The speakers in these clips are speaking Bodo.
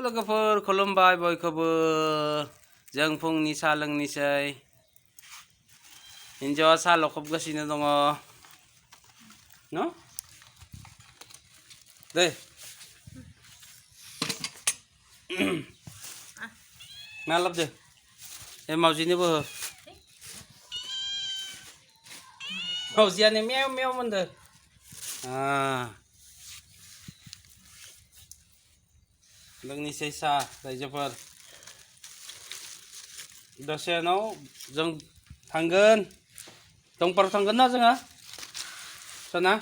लोगोफोर खुलुमबाय बयखौबो जों फुंनि साहा लोंनोसै हिन्जावा साहा लखबगासिनो दङ न दे मा लाबोदो ए मावजिनोबो हो मावजियानो मेव मेव मोनदो लोंनोसै साहा रायजोफोर दसे उनाव जों थांगोन दंपाराव थांगोन ना जोङो सना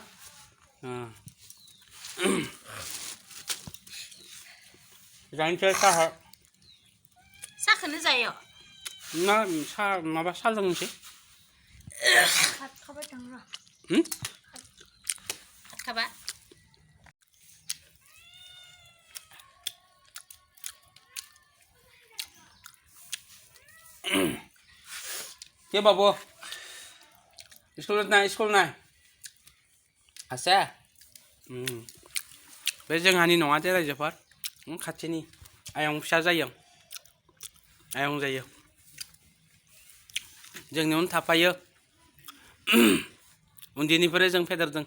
जानोसै साहा साहाखौनो जायो ना साहा माबा साहा लोंनोसै खाबाय दं र' खाबा के बाबू स्कुल नाय आसे बे जोंहानि नङा दे रायजोफोर खाथिनि आयं फिसा जायो आयं जायो जोंनियावनो थाफायो उन्दैनिफ्राय जों फेदेरदों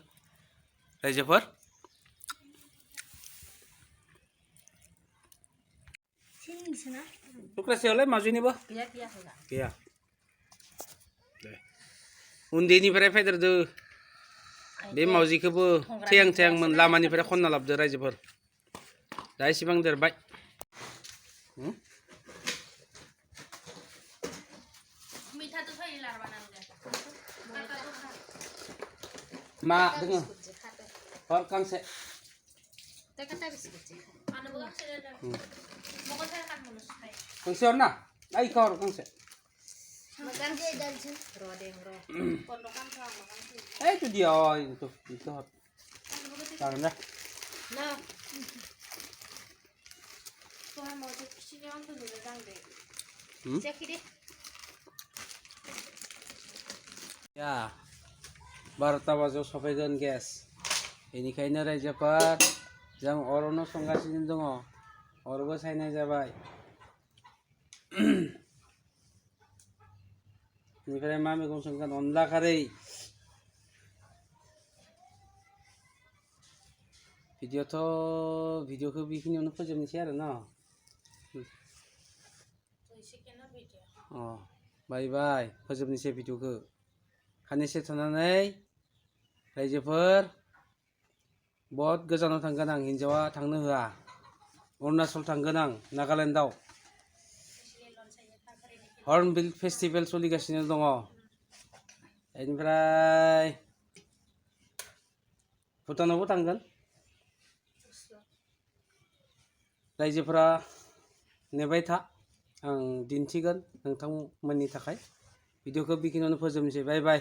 रायजोफोर टुक्रासेयावलाय मावजिनिबो गैया उन्दैनिफ्राय फेदेरदो बे मावजिखौबो थें थेंमोन लामानिफ्राय खनना लाबोदो रायजोफोर दा इसेबां देरबाय मा दोङो हर गांसे गांसे हर ना ओइ हर गांसे itu dia itu hot karena ya 12 बाजियाव सफैगोन गेस बेनिखायनो रायजोफोर जों अरावनो संगासिनो दङ अरबो सायनाय जाबाय बेनिफ्राय मा मैगं संगोन अनला खारै भिडिअखौ बेखिनियावनो फोजोबनोसै आरो न बाय बाय फोजोबनोसै भिडिअखौ खानैसो थानानै रायजोफोर बहुत गोजानाव थांगोन आं हिन्जावा थांनो होआ अरुणाचल थांगोन आं नागालेण्डआव हर्नबिल फेस्टिभेल सोलिगासिनो दङ बेनिफ्राय भुटानावबो थांगोन रायजोफोरा नेबाय था आं दिन्थिगोन नोंथांमोननि थाखाय भिडिअखौ बेखिनियावनो फोजोबनोसै बाय बाय